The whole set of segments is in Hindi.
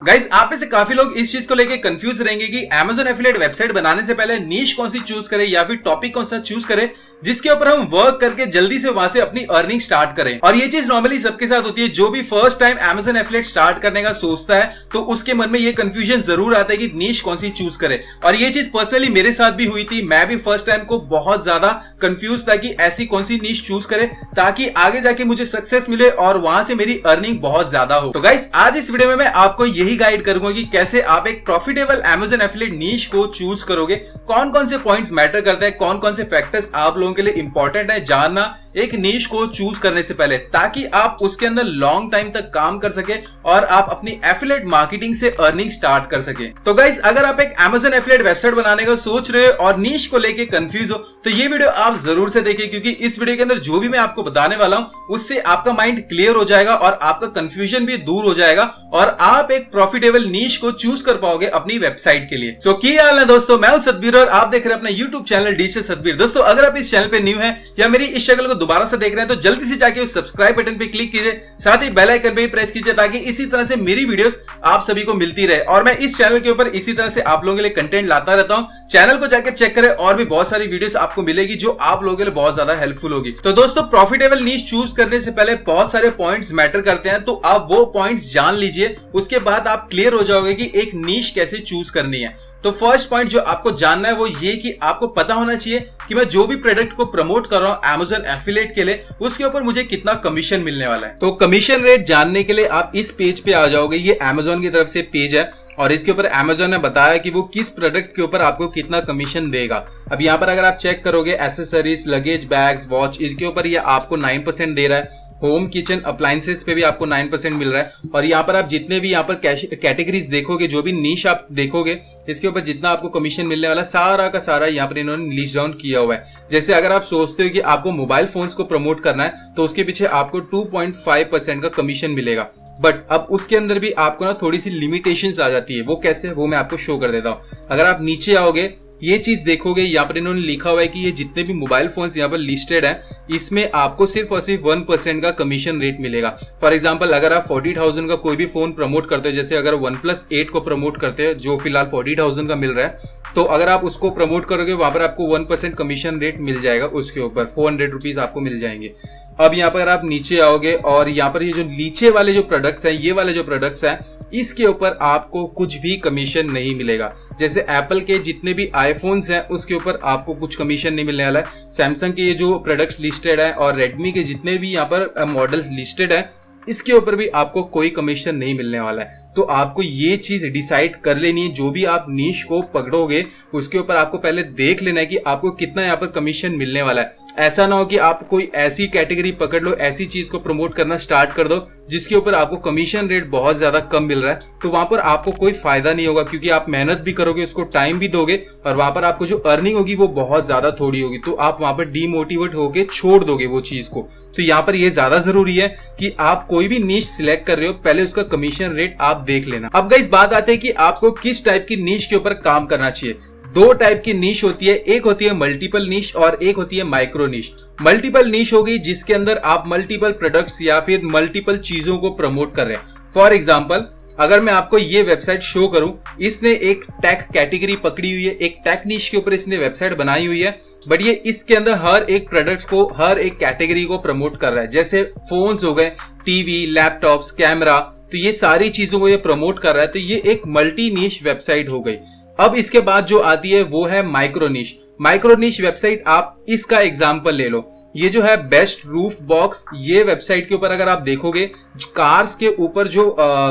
गाइज आप में से काफी लोग इस चीज को लेके कंफ्यूज रहेंगे कि Amazon एफिलिएट वेबसाइट बनाने से पहले नीश कौन सी चूज करें या फिर टॉपिक कौन सा चूज करें जिसके ऊपर हम वर्क करके जल्दी से वहां से अपनी अर्निंग स्टार्ट करें। और ये चीज नॉर्मली सबके साथ होती है। जो भी first time Amazon affiliate start करने का सोचता है तो उसके मन में ये कंफ्यूजन जरूर आता है कि नीश कौन सी चूज करे। और ये चीज पर्सनली मेरे साथ भी हुई थी। मैं भी फर्स्ट टाइम को बहुत ज्यादा कंफ्यूज था कि ऐसी कौन सी नीश चूज करे ताकि आगे जाके मुझे सक्सेस मिले और वहां से मेरी अर्निंग बहुत ज्यादा हो। तो गाइस आज इस वीडियो में मैं आपको यही गाइड करूंगा कि कैसे आप एक प्रॉफिटेबल Amazon एफिलिएट नीश को चूज करोगे, कौन कौन से पॉइंट्स मैटर करते हैं, कौन कौन से फैक्टर्स आप लोगों के लिए इंपॉर्टेंट है जानना एक नीश को चूज करने से पहले, ताकि आप उसके अंदर लॉन्ग टाइम तक काम कर सके और आप अपनी एफिलिएट मार्केटिंग से अर्निंग स्टार्ट कर सके। तो गाइस अगर आप एक Amazon एफिलिएट वेबसाइट बनाने का सोच रहे हो और नीश को लेके कंफ्यूज हो तो ये वीडियो आप जरूर से देखिए, क्योंकि इस वीडियो के अंदर जो भी मैं आपको बताने वाला हूं उससे आपका माइंड क्लियर हो जाएगा और आपका कंफ्यूजन भी दूर हो जाएगा और आप एक प्रॉफिटेबल नीश को चूज कर पाओगे अपनी वेबसाइट के लिए। सो क्या हाल है दोस्तों, मैं हूं सतबीर और आप देख रहे हैं अपना यूट्यूब चैनल डिजिटल सतबीर। दोस्तों अगर आप इस चैनल पे न्यू हैं या मेरी इस शक्ल को दोबारा से देख रहे हैं तो जल्दी से जाके उस सब्सक्राइब बटन पे क्लिक कीजिए, साथ ही बेल आइकन पे भी प्रेस कीजिए ताकि इसी तरह से मेरी वीडियोस आप सभी को मिलती रहे। और मैं इस चैनल के ऊपर इसी तरह से आप लोगों के लिए कंटेंट लाता रहता हूं। चैनल को जाकर चेक करें और भी बहुत सारी वीडियोस आपको मिलेगी जो आप लोगों के लिए बहुत ज्यादा हेल्पफुल होगी। तो दोस्तों प्रॉफिटेबल नीश चूज करने से पहले बहुत सारे पॉइंट्स मैटर करते हैं, तो आप वो पॉइंट्स जान लीजिए, उसके बाद आप क्लियर हो जाओगे कि एक नीश कैसे चूज करनी है। तो फर्स्ट पॉइंट जो आपको जानना है वो ये कि आपको पता होना चाहिए कि मैं जो भी प्रोडक्ट को प्रमोट कर रहा हूं Amazon एफिलिएट के लिए उसके ऊपर मुझे कितना कमीशन मिलने वाला है। तो कमीशन रेट जानने के लिए आप इस पेज पे आ जाओगे। ये Amazon की तरफ से पेज है और इसके ऊपर Amazon ने बताया कि वो किस प्रोडक्ट के ऊपर आपको कितना कमीशन देगा। अब यहाँ पर अगर आप चेक करोगे एसेसरीज, लगेज, बैग्स, वॉच, इसके ऊपर ये आपको 9% दे रहा है। होम किचन अप्लायंसेस पे भी आपको 9% मिल रहा है। और यहाँ पर आप जितने भी यहाँ पर कैटेगरीज देखोगे, जो भी नीश आप देखोगे, इसके ऊपर जितना आपको कमीशन मिलने वाला सारा का सारा यहाँ पर इन्होंने लिस्ट डाउन किया हुआ है। जैसे अगर आप सोचते हो कि आपको मोबाइल फोन्स को प्रमोट करना है तो उसके पीछे आपको 2.5% का कमीशन मिलेगा। बट अब उसके अंदर भी आपको ना थोड़ी सी लिमिटेशंस आ जाती है। वो कैसे, वो मैं आपको शो कर देता हूँ। अगर आप नीचे आओगे ये चीज देखोगे, यहाँ पर इन्होंने लिखा हुआ है कि ये जितने भी मोबाइल फोन्स यहाँ पर लिस्टेड है इसमें आपको सिर्फ और सिर्फ 1% का कमीशन रेट मिलेगा। फॉर एग्जांपल अगर आप 40,000 का कोई भी फोन प्रमोट करते हो, जैसे अगर OnePlus 8 को प्रमोट करते हैं जो फिलहाल 40,000 का मिल रहा है, तो अगर आप उसको प्रमोट करोगे वहां पर आपको 1% कमीशन रेट मिल जाएगा, उसके ऊपर 400 रुपीज आपको मिल जाएंगे। अब यहाँ पर आप नीचे आओगे और यहाँ पर ये जो नीचे वाले जो प्रोडक्ट्स हैं, ये वाले जो प्रोडक्ट्स हैं, इसके ऊपर आपको कुछ भी कमीशन नहीं मिलेगा। जैसे एप्पल के जितने भी आईफोन्स हैं उसके ऊपर आपको कुछ कमीशन नहीं मिलने वाला है। सैमसंग के ये जो प्रोडक्ट्स लिस्टेड है और रेडमी के जितने भी यहाँ पर मॉडल्स लिस्टेड है इसके ऊपर भी आपको कोई कमीशन नहीं मिलने वाला है। तो आपको ये चीज डिसाइड कर लेनी है, जो भी आप नीश को पकड़ोगे उसके ऊपर आपको पहले देख लेना है कि आपको कितना यहाँ पर कमीशन मिलने वाला है। ऐसा ना हो कि आप कोई ऐसी कैटेगरी पकड़ लो, ऐसी चीज को प्रमोट करना स्टार्ट कर दो जिसके ऊपर आपको कमीशन रेट बहुत ज्यादा कम मिल रहा है, तो वहां पर आपको कोई फायदा नहीं होगा, क्योंकि आप मेहनत भी करोगे, उसको टाइम भी दोगे और वहां पर आपको जो अर्निंग होगी वो बहुत ज्यादा थोड़ी होगी, तो आप वहां पर डीमोटिवेट होके छोड़ दोगे वो चीज को। तो यहाँ पर ये ज्यादा जरूरी है कि आप कोई भी नीश सिलेक्ट कर रहे हो पहले उसका कमीशन रेट आप देख लेना। अब गाइस बात आती है कि आपको किस टाइप की नीश के ऊपर काम करना चाहिए। दो टाइप की नीश होती है, एक होती है मल्टीपल नीश और एक होती है माइक्रो नीश। मल्टीपल नीश हो गई जिसके अंदर आप मल्टीपल प्रोडक्ट्स या फिर मल्टीपल चीजों को प्रमोट कर रहे हैं। फॉर एग्जांपल अगर मैं आपको ये वेबसाइट शो करूं, इसने एक टेक कैटेगरी पकड़ी हुई है, एक टेक नीश के ऊपर इसने वेबसाइट बनाई हुई है, बट ये इसके अंदर हर एक प्रोडक्ट्स को, हर एक कैटेगरी को प्रमोट कर रहा है। जैसे फोन्स हो गए, टीवी, लैपटॉप्स, कैमरा, तो ये सारी चीजों को ये प्रमोट कर रहा है। तो ये एक मल्टी नीश वेबसाइट हो गई। अब इसके बाद जो आती है वो है माइक्रो नीश। माइक्रो नीश वेबसाइट आप इसका एग्जांपल ले लो, ये जो है बेस्ट रूफ बॉक्स, ये वेबसाइट के ऊपर अगर आप देखोगे कार्स के ऊपर जो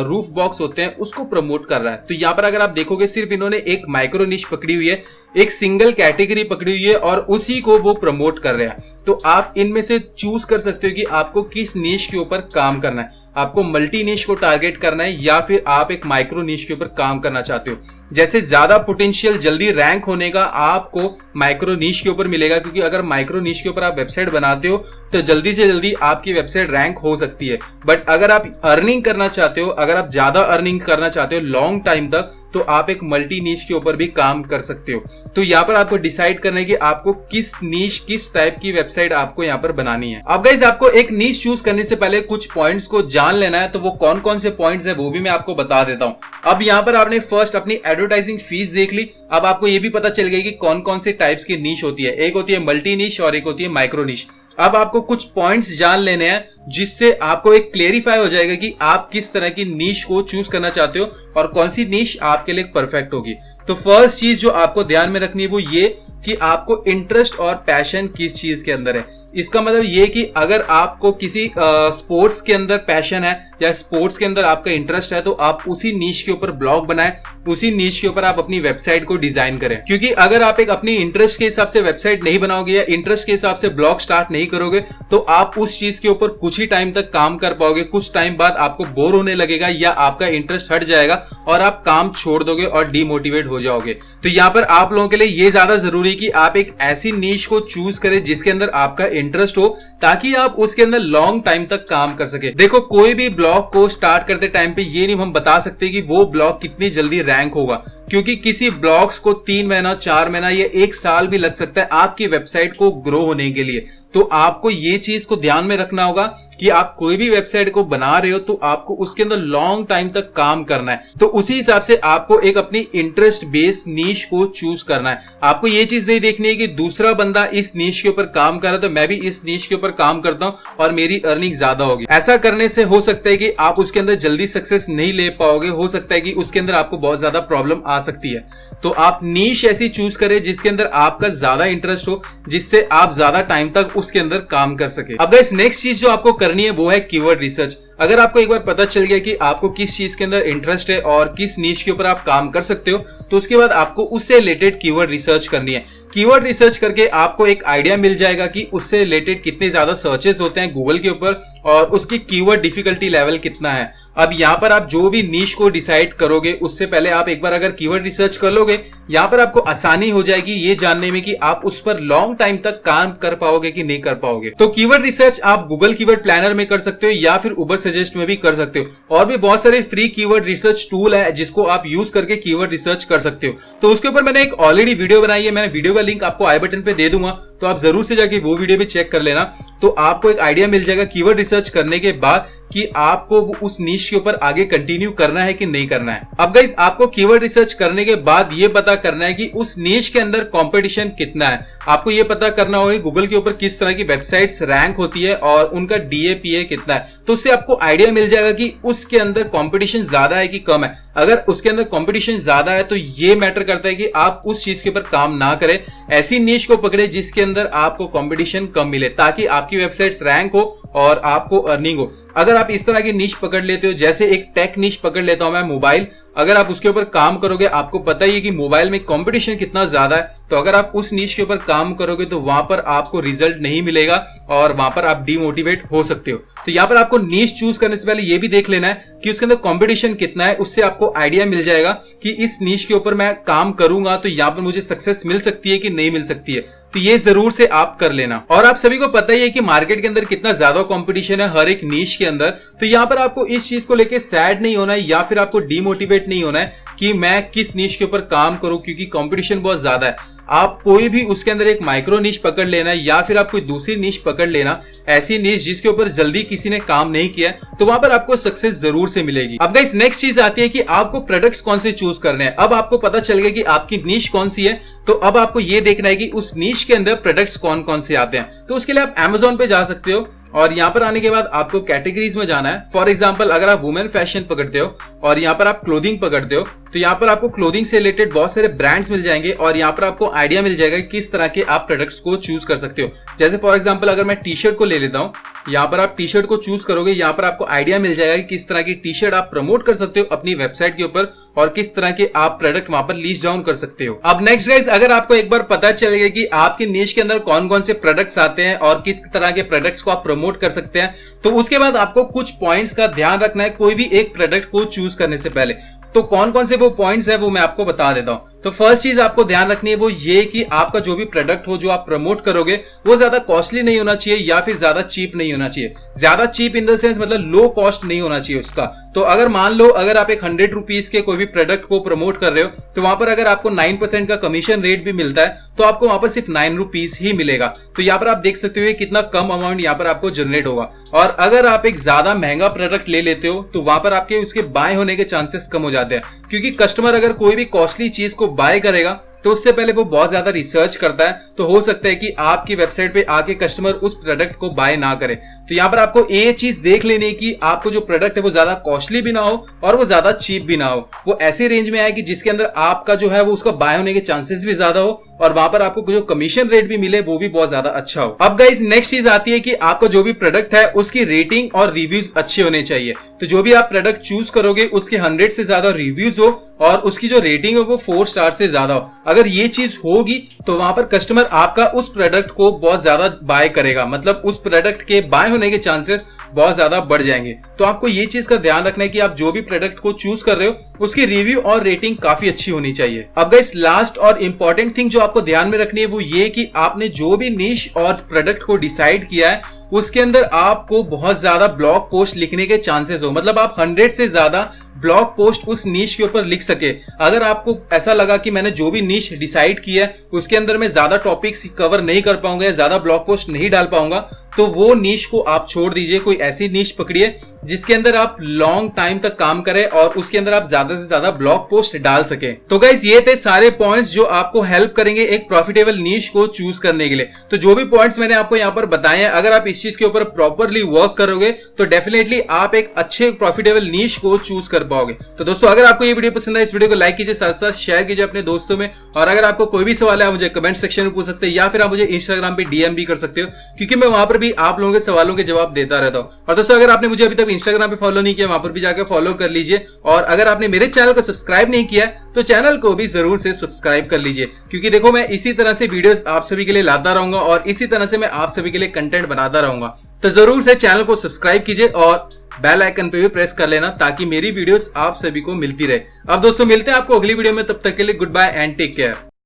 रूफ बॉक्स होते हैं उसको प्रमोट कर रहा है। तो यहाँ पर अगर आप देखोगे सिर्फ इन्होंने एक माइक्रो निश पकड़ी हुई है, एक सिंगल कैटेगरी पकड़ी हुई है और उसी को वो प्रमोट कर रहे हैं। तो आप इनमें से चूज कर सकते हो कि आपको किस निश के ऊपर काम करना है। आपको मल्टी निश को टारगेट करना है या फिर आप एक माइक्रो निश के ऊपर काम करना चाहते हो। जैसे ज्यादा पोटेंशियल जल्दी रैंक होने का आपको माइक्रो निश के ऊपर मिलेगा, क्योंकि अगर माइक्रो निश के ऊपर आप वेबसाइट बनाते हो तो जल्दी से जल्दी आपकी वेबसाइट रैंक हो सकती है। बट अगर आप अर्निंग करना चाहते हो, अगर आप ज्यादा अर्निंग करना चाहते हो लॉन्ग टाइम तक, तो तो आप एक मल्टी नीश के ऊपर भी काम कर सकते हो। तो यहाँ पर आपको डिसाइड करना है कि आपको किस नीश, किस टाइप की वेबसाइट आपको यहाँ पर बनानी है। अब गाइस आपको एक नीश चूज करने से पहले कुछ पॉइंट्स को जान लेना है, तो वो कौन कौन से पॉइंट्स है वो भी मैं आपको बता देता हूँ। अब यहाँ पर आपने फर्स्ट अपनी एडवर्टाइजिंग फीस देख ली। अब आपको ये भी पता चल गया कि कौन कौन से टाइप्स की नीश होती है। एक होती है मल्टी नीश और एक होती है माइक्रो नीश। अब आपको कुछ पॉइंट्स जान लेने हैं जिससे आपको एक क्लेरिफाई हो जाएगा कि आप किस तरह की नीश को चूज करना चाहते हो और कौन सी नीश आपके लिए परफेक्ट होगी। तो फर्स्ट चीज जो आपको ध्यान में रखनी है वो ये कि आपको इंटरेस्ट और पैशन किस चीज के अंदर है। इसका मतलब ये कि अगर आपको किसी स्पोर्ट्स के अंदर पैशन है या स्पोर्ट्स के अंदर आपका इंटरेस्ट है, तो आप उसी नीश के ऊपर ब्लॉग बनाएं, उसी नीश के ऊपर आप अपनी वेबसाइट को डिजाइन करें। क्योंकि अगर आप एक अपनी इंटरेस्ट के हिसाब से वेबसाइट नहीं बनाओगे या इंटरेस्ट के हिसाब से ब्लॉग स्टार्ट नहीं करोगे, तो आप उस चीज के ऊपर कुछ ही टाइम तक काम कर पाओगे। कुछ टाइम बाद आपको बोर होने लगेगा या आपका इंटरेस्ट हट जाएगा और आप काम छोड़ दोगे और डिमोटिवेट हो जाओगे। तो यहाँ पर आप लोगों के लिए ये ज्यादा जरूरी है कि आप एक ऐसी नीश को चूज करें जिसके अंदर आपका इंटरेस्ट हो, ताकि आप उसके अंदर लॉन्ग टाइम तक काम कर सके। देखो, कोई भी ब्लॉग को स्टार्ट करते टाइम पे ये नहीं हम बता सकते कि वो ब्लॉग कितनी जल्दी रैंक होगा, क्योंकि किसी ब्लॉग्स को 3 महीना, 4 महीना या 1 साल भी लग सकता है आपकी वेबसाइट को ग्रो होने के लिए। तो आपको ये चीज को ध्यान में रखना होगा कि आप कोई भी वेबसाइट को बना रहे हो तो आपको उसके अंदर लॉन्ग टाइम तक काम करना है। तो उसी हिसाब से आपको एक अपनी इंटरेस्ट बेस्ड नीश को चूज करना है। आपको ये चीज नहीं देखनी है कि दूसरा बंदा इस नीश के ऊपर काम कर रहा है तो मैं भी इस नीश के ऊपर काम करता हूं और मेरी अर्निंग ज्यादा होगी। ऐसा करने से हो सकता है कि आप उसके अंदर जल्दी सक्सेस नहीं ले पाओगे, हो सकता है कि उसके अंदर आपको बहुत ज्यादा प्रॉब्लम आ सकती है। तो आप नीश ऐसी चूज करें जिसके अंदर आपका ज्यादा इंटरेस्ट हो, जिससे आप ज्यादा टाइम तक उसके अंदर काम कर सके। अब गाइस नेक्स्ट चीज जो आपको करनी है वो है कीवर्ड रिसर्च। अगर आपको एक बार पता चल गया कि आपको किस चीज के अंदर इंटरेस्ट है और किस नीश के ऊपर आप काम कर सकते हो, तो उसके बाद आपको उससे रिलेटेड कीवर्ड रिसर्च करनी है। कीवर्ड रिसर्च करके आपको एक आइडिया मिल जाएगा कि उससे रिलेटेड कितने ज्यादा सर्चेस होते हैं गूगल के ऊपर और उसकी कीवर्ड डिफिकल्टी लेवल कितना है। अब यहाँ पर आप जो भी नीश को डिसाइड करोगे उससे पहले आप एक बार अगर कीवर्ड रिसर्च कर लोगे, यहाँ पर आपको आसानी हो जाएगी ये जानने में कि आप उस पर लॉन्ग टाइम तक काम कर पाओगे कि नहीं कर पाओगे। तो कीवर्ड रिसर्च आप गूगल कीवर्ड प्लानर में कर सकते हो या फिर उबर सजेस्ट में भी कर सकते हो। और भी बहुत सारे फ्री कीवर्ड रिसर्च टूल है जिसको आप यूज करके कीवर्ड रिसर्च कर सकते हो। तो उसके ऊपर मैंने एक ऑलरेडी वीडियो बनाई है, मैंने वीडियो का लिंक आपको आई बटन पे दे दूंगा, तो आप जरूर से जाके वो वीडियो भी चेक कर लेना। तो आपको एक आइडिया मिल जाएगा कीवर्ड रिसर्च करने के बाद कि आपको उस नीश के ऊपर आगे कंटिन्यू करना है कि नहीं करना है। अब गाइस आपको कीवर्ड रिसर्च करने के बाद ये पता करना है कि उस नीश के अंदर कंपटीशन कितना है। आपको ये पता करना होगा गूगल के ऊपर किस तरह की वेबसाइट्स रैंक होती है और उनका DAPA कितना है। तो उससे आपको आइडिया मिल जाएगा कि उसके अंदर कंपटीशन ज्यादा है कि कम है। अगर उसके अंदर कंपटीशन ज्यादा है तो ये मैटर करता है कि आप उस चीज के ऊपर काम ना करें, ऐसी नीश को पकड़े जिसके अंदर आपको कंपटीशन कम मिले, ताकि आपकी वेबसाइट्स रैंक हो और आपको अर्निंग हो। अगर आप इस तरह की नीश पकड़ लेते हो, जैसे एक टेक नीश पकड़ लेता हूं मैं मोबाइल, अगर आप उसके ऊपर काम करोगे, आपको पता ही है कि मोबाइल में कंपटीशन कितना ज्यादा है, तो अगर आप उस नीश के ऊपर काम करोगे तो वहां पर आपको रिजल्ट नहीं मिलेगा और वहां पर आप डिमोटिवेट हो सकते हो। तो यहाँ पर आपको नीश चूज करने से पहले ये भी देख लेना है कि उसके अंदर कंपटीशन कितना है। उससे आपको आइडिया मिल जाएगा कि इस नीश के ऊपर मैं काम करूंगा तो यहाँ पर मुझे सक्सेस मिल सकती है कि नहीं मिल सकती है। तो ये जरूर से आप कर लेना। और आप सभी को पता ही है कि मार्केट के अंदर कितना ज्यादा कंपटीशन है हर एक नीश के अंदर। तो यहाँ पर आपको इस चीज को लेके सैड नहीं होना है या फिर आपको डिमोटिवेट नहीं होना है कि मैं किस नीश के ऊपर काम करूं, क्योंकि कंपटीशन बहुत ज्यादा है। आप कोई भी उसके अंदर एक माइक्रो नीश पकड़ लेना या फिर आप कोई दूसरी नीश पकड़ लेना, ऐसी नीश जिसके ऊपर जल्दी किसी ने काम नहीं किया, तो वहां पर आपको सक्सेस जरूर से मिलेगी। अब गाइस नेक्स्ट चीज आती है कि आपको प्रोडक्ट्स कौन से चूज करने हैं। अब आपको पता चल गया कि आपकी नीश कौन सी है, तो अब आपको ये देखना है कि उस नीश के अंदर प्रोडक्ट्स कौन कौन से आते हैं। तो उसके लिए आप Amazon पे जा सकते हो और यहाँ पर आने के बाद आपको कैटेगरीज में जाना है। फॉर एग्जांपल अगर आप वुमेन फैशन पकड़ते हो और यहाँ पर आप क्लोथिंग पकड़ते हो, तो यहाँ पर आपको क्लोथिंग से रिलेटेड बहुत सारे ब्रांड्स मिल जाएंगे और यहाँ पर आपको आइडिया मिल जाएगा कि किस तरह के आप प्रोडक्ट्स को चूज कर सकते हो। जैसे फॉर एग्जांपल अगर मैं टी शर्ट को ले लेता हूँ, यहाँ पर आप टी शर्ट को चूज करोगे, यहाँ पर आपको आइडिया मिल जाएगा कि किस तरह की टी शर्ट आप प्रमोट कर सकते हो अपनी वेबसाइट के ऊपर और किस तरह के आप प्रोडक्ट वहां पर लिस्ट डाउन कर सकते हो। अब नेक्स्ट गाइस, अगर आपको एक बार पता चल गया कि आपकी नीश के अंदर कौन कौन से प्रोडक्ट्स आते हैं और किस तरह के प्रोडक्ट्स को आप प्रमोट कर सकते हैं, तो उसके बाद आपको कुछ पॉइंट्स का ध्यान रखना है कोई भी एक प्रोडक्ट को चूज करने से पहले। तो कौन कौन से वो पॉइंट्स है वो मैं आपको बता देता हूं। तो फर्स्ट चीज आपको ध्यान रखनी है वो ये कि आपका जो भी प्रोडक्ट हो जो आप प्रमोट करोगे वो ज्यादा कॉस्टली नहीं होना चाहिए या फिर ज्यादा चीप नहीं होना चाहिए। ज्यादा चीप इन द सेंस मतलब लो कॉस्ट नहीं होना चाहिए उसका। तो अगर मान लो अगर आप एक 100 रुपीज के कोई भी प्रोडक्ट को प्रमोट कर रहे हो तो वहां पर अगर आपको 9% का कमीशन रेट भी मिलता है तो आपको वहां पर सिर्फ 9 रुपीज ही मिलेगा। तो यहाँ पर आप देख सकते हो कितना कम अमाउंट यहाँ पर आपको जनरेट होगा। और अगर आप एक ज्यादा महंगा प्रोडक्ट ले लेते हो तो वहां पर आपके उसके बाय होने के चांसेस कम हो जाते हैं, क्योंकि कस्टमर अगर कोई भी कॉस्टली चीज को बाय करेगा तो उससे पहले वो बहुत ज्यादा रिसर्च करता है। तो हो सकता है कि आपकी वेबसाइट पे आके कस्टमर उस प्रोडक्ट को बाय ना करे। तो यहाँ पर आपको ये चीज देख लेनी है कि आपको जो प्रोडक्ट है वो ज्यादा कॉस्टली भी ना हो और वो ज्यादा चीप भी ना हो, वो ऐसे रेंज में आए कि जिसके अंदर आपका जो है वो उसका बाय होने के चांसेस भी ज्यादा हो और वहां पर आपको जो कमीशन रेट भी मिले वो भी बहुत ज्यादा अच्छा हो। अब गाइस नेक्स्ट चीज आती है कि आपका जो भी प्रोडक्ट है उसकी रेटिंग और रिव्यूज अच्छे होने चाहिए। तो जो भी आप प्रोडक्ट चूज करोगे उसके 100 से ज्यादा रिव्यूज हो और उसकी जो रेटिंग है वो 4 स्टार से ज्यादा हो। अगर ये चीज होगी तो वहां पर कस्टमर आपका उस प्रोडक्ट को बहुत ज्यादा बाय करेगा, मतलब उस प्रोडक्ट के बाय होने के चांसेस बहुत ज्यादा बढ़ जाएंगे। तो आपको ये चीज का ध्यान रखना है कि आप जो भी प्रोडक्ट को चूज कर रहे हो उसकी रिव्यू और रेटिंग काफी अच्छी होनी चाहिए। अब गाइस लास्ट और इंपॉर्टेंट थिंग जो आपको ध्यान में रखनी है वो ये कि आपने जो भी निश और प्रोडक्ट को डिसाइड किया है उसके अंदर आपको बहुत ज्यादा ब्लॉग पोस्ट लिखने के चांसेस हो, मतलब आप 100 से ज्यादा ब्लॉग पोस्ट उस नीश के ऊपर लिख सके। अगर आपको ऐसा लगा कि मैंने जो भी नीश डिसाइड किया है उसके अंदर मैं ज्यादा टॉपिक्स कवर नहीं कर पाऊंगा या ज्यादा ब्लॉग पोस्ट नहीं डाल पाऊंगा तो वो नीश को आप छोड़ दीजिए। कोई ऐसी नीश पकड़िए जिसके अंदर आप लॉन्ग टाइम तक काम करें और उसके अंदर आप ज्यादा से ज्यादा ब्लॉग पोस्ट डाल सके। तो गाइस ये थे सारे पॉइंट्स जो आपको हेल्प करेंगे एक प्रॉफिटेबल नीश को चूज करने के लिए। तो जो भी पॉइंट्स मैंने आपको यहाँ पर बताए हैं अगर आप इस चीज के ऊपर प्रॉपरली वर्क करोगे तो डेफिनेटली आप एक अच्छे प्रॉफिटेबल नीश को चूज कर पाओगे। तो दोस्तों अगर आपको ये वीडियो पसंद है इस वीडियो को लाइक कीजिए, साथ साथ शेयर कीजिए अपने दोस्तों में। और अगर आपको कोई भी सवाल है आप मुझे कमेंट सेक्शन में पूछ सकते हैं या फिर आप मुझे इंस्टाग्राम पे डीएम भी कर सकते हो, क्योंकि मैं वहां पर भी आप लोगों के सवालों के जवाब देता रहता हूं। और दोस्तों अगर आपने मुझे अभी तक इंस्टाग्राम पे फॉलो नहीं किया वहां पर भी जाकर फॉलो कर लीजिए। और अगर आपने मेरे चैनल को सब्सक्राइब नहीं किया तो चैनल को भी जरूर से सब्सक्राइब कर लीजिए, क्योंकि देखो मैं इसी तरह से वीडियोस आप सभी के लिए लाता रहूंगा और इसी तरह से मैं आप सभी के लिए कंटेंट बनाता रहूंगा। तो जरूर से चैनल को सब्सक्राइब कीजिए और बेल आइकन पे भी प्रेस कर लेना ताकि मेरी वीडियोस आप सभी को मिलती रहे। अब दोस्तों मिलते हैं आपको अगली वीडियो में, तब तक के लिए goodbye and take care.